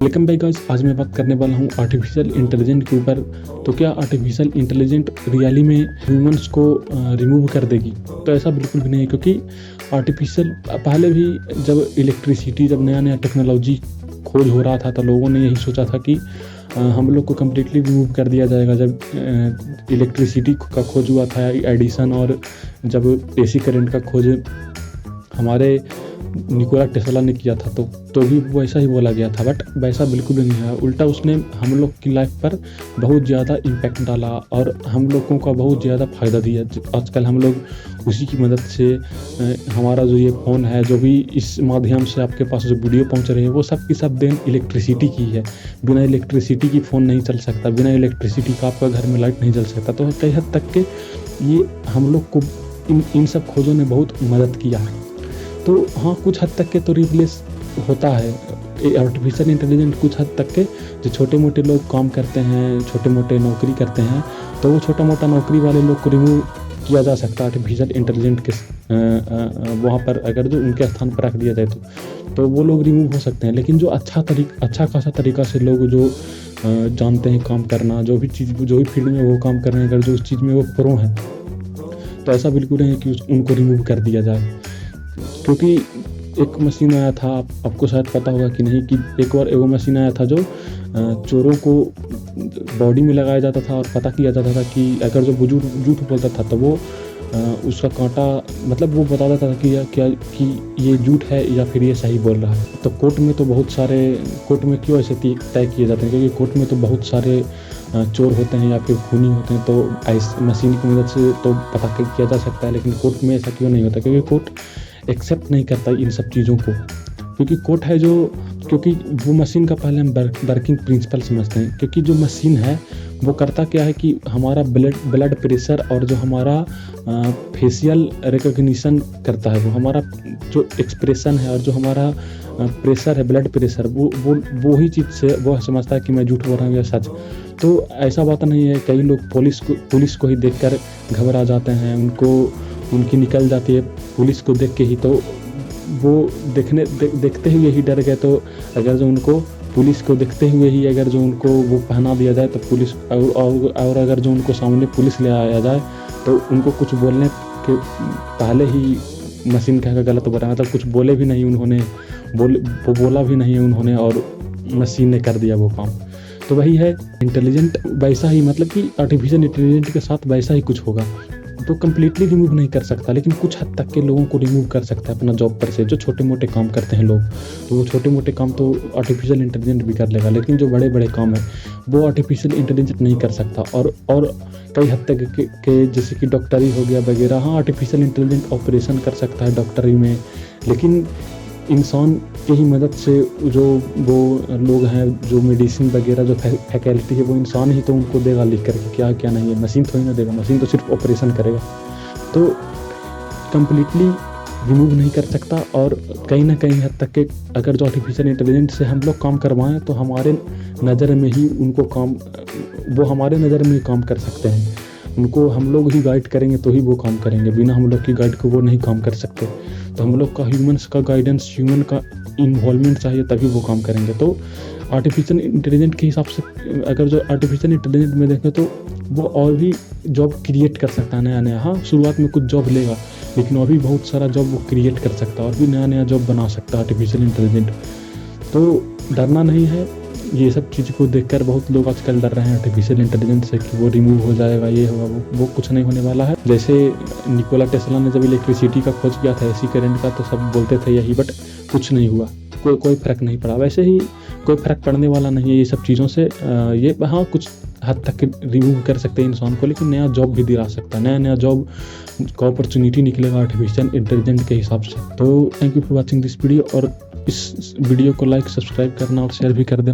Welcome back guys. आज मैं बात करने वाला हूँ आर्टिफिशियल इंटेलिजेंट के ऊपर। तो क्या आर्टिफिशियल इंटेलिजेंट रियली में ह्यूमंस को रिमूव कर देगी? तो ऐसा बिल्कुल भी नहीं है, क्योंकि आर्टिफिशियल पहले भी जब इलेक्ट्रिसिटी, जब नया नया टेक्नोलॉजी खोज हो रहा था तो लोगों ने यही सोचा था कि हम लोग को कम्प्लीटली रिमूव कर दिया जाएगा। जब इलेक्ट्रिसिटी का खोज हुआ था, एडिसन, और जब एसी करंट का खोज हमारे निकोला टेस्ला ने किया था तो भी वैसा ही बोला गया था। बट वैसा बिल्कुल भी नहीं है। उल्टा उसने हम लोग की लाइफ पर बहुत ज़्यादा इम्पैक्ट डाला और हम लोगों का बहुत ज़्यादा फ़ायदा दिया। आजकल हम लोग उसी की मदद से हमारा जो ये फ़ोन है, जो भी इस माध्यम से आपके पास जो वीडियो पहुंच रहे हैं, वो सब की सब देन इलेक्ट्रिसिटी की है। बिना इलेक्ट्रिसिटी की फ़ोन नहीं चल सकता, बिना इलेक्ट्रिसिटी का आपका घर में लाइट नहीं जल सकता। तो कई हद तक के ये हम लोग को इन सब खोजों ने बहुत मदद किया है। तो हाँ, कुछ हद तक के तो रिप्लेस होता है आर्टिफिशियल इंटेलिजेंट। कुछ हद तक के जो छोटे मोटे लोग काम करते हैं, छोटे मोटे नौकरी करते हैं, तो वो छोटा मोटा नौकरी वाले लोग को रिमूव किया जा सकता है आर्टिफिशियल इंटेलिजेंट के वहाँ पर। अगर जो उनके स्थान पर रख दिया जाए तो वो लोग रिमूव हो सकते हैं। लेकिन जो अच्छा खासा तरीका से लोग जो जानते हैं काम करना, जो भी फील्ड में वो काम कर रहे हैं, अगर जो उस चीज़ में वो प्रो हैं, तो ऐसा बिल्कुल नहीं है कि उनको रिमूव कर दिया जाए। क्योंकि एक मशीन आया था, आपको शायद पता होगा कि नहीं, कि एक बार एगो मशीन आया था जो चोरों को बॉडी में लगाया जाता था और पता किया जाता था कि अगर जो बुजुर्ग झूठ बोलता था तो वो उसका कांटा, मतलब वो बता देता था कि ये झूठ है या फिर ये सही बोल रहा है। तो कोर्ट में क्यों ऐसे तय किए जाते हैं? क्योंकि कोर्ट में तो बहुत सारे चोर होते हैं या फिर खूनी होते हैं, तो इस मशीन की मदद से तो पता किया जा सकता है। लेकिन कोर्ट में ऐसा क्यों नहीं होता? क्योंकि कोर्ट एक्सेप्ट नहीं करता इन सब चीज़ों को। क्योंकि कोर्ट है क्योंकि वो मशीन का पहले हम वर्किंग प्रिंसिपल समझते हैं। क्योंकि जो मशीन है वो करता क्या है कि हमारा ब्लड प्रेशर और जो हमारा फेशियल रिकॉग्निशन करता है, वो हमारा जो एक्सप्रेशन है और जो हमारा प्रेशर है, ब्लड प्रेशर, वो ही चीज़ से वो समझता है कि मैं झूठ बोल रहा हूँ या सच। तो ऐसा बात नहीं है। कई लोग पुलिस को ही देखकर घबरा जाते हैं, उनकी निकल जाती है पुलिस को देख के ही, तो वो देखते हुए ही डर गए। तो अगर जो उनको पुलिस को देखते हुए ही अगर जो उनको वो पहना दिया जाए तो पुलिस और अगर जो उनको सामने पुलिस ले आया जाए तो उनको कुछ बोलने के पहले ही मशीन का गलत बोला, मतलब कुछ बोले भी नहीं उन्होंने, बोला भी नहीं उन्होंने और मशीन ने कर दिया वो काम। तो वही है इंटेलिजेंट, वैसा ही, मतलब कि आर्टिफिशियल इंटेलिजेंट के साथ वैसा ही कुछ होगा। तो कम्प्लीटली रिमूव नहीं कर सकता, लेकिन कुछ हद तक के लोगों को रिमूव कर सकता है अपना जॉब पर से। जो छोटे मोटे काम करते हैं लोग, तो वो छोटे मोटे काम तो आर्टिफिशियल इंटेलिजेंट भी कर लेगा। लेकिन जो बड़े बड़े काम है वो आर्टिफिशियल इंटेलिजेंट नहीं कर सकता। और कई हद तक के जैसे कि डॉक्टरी हो गया वगैरह, हाँ, आर्टिफिशियल इंटेलिजेंट ऑपरेशन कर सकता है डॉक्टरी में। लेकिन इंसान की ही मदद से जो वो लोग हैं, जो मेडिसिन वगैरह जो फैकल्टी है, वो इंसान ही तो उनको देगा लिख करके क्या क्या नहीं है। मशीन थोड़ी ना देगा, मशीन तो सिर्फ ऑपरेशन करेगा। तो कम्प्लीटली रिमूव नहीं कर सकता। और कहीं ना कहीं हद तक के अगर जो आर्टिफिशियल इंटेलिजेंस से हम लोग काम करवाएं तो हमारे नज़र में ही वो हमारे नज़र में ही काम कर सकते हैं। उनको हम लोग ही गाइड करेंगे तो ही वो काम करेंगे, बिना हम लोग की गाइड को वो नहीं काम कर सकते। तो हम लोग का ह्यूमन्स का गाइडेंस, ह्यूमन का इन्वॉल्वमेंट चाहिए, तभी वो काम करेंगे। तो आर्टिफिशियल इंटेलिजेंट के हिसाब से अगर जो आर्टिफिशियल इंटेलिजेंट में देखें तो वो और भी जॉब क्रिएट कर सकता है नया नया। हाँ, शुरुआत में कुछ जॉब लेगा, लेकिन अभी बहुत सारा जॉब वो क्रिएट कर सकता है और भी नया नया जॉब बना सकता है आर्टिफिशियल इंटेलिजेंट। तो डरना नहीं है। ये सब चीज़ को देखकर बहुत लोग आजकल डर रहे हैं आर्टिफिशियल इंटेलिजेंस से कि वो रिमूव हो जाएगा, ये होगा, वो कुछ नहीं होने वाला है। जैसे निकोला टेस्ला ने जब इलेक्ट्रिसिटी का खोज किया था, एसी करंट का, तो सब बोलते थे यही, बट कुछ नहीं हुआ, कोई फ़र्क नहीं पड़ा। वैसे ही कोई फ़र्क पड़ने वाला नहीं है ये सब चीज़ों से। ये हाँ, कुछ हद तक रिमूव कर सकते हैं इंसान को, लेकिन नया जॉब भी दिला सकता है, नया जॉब का अपॉर्चुनिटी निकलेगा आर्टिफिशियल इंटेलिजेंट के हिसाब से। तो thank you for watching this video, और इस वीडियो को लाइक, सब्सक्राइब करना और शेयर भी कर देना।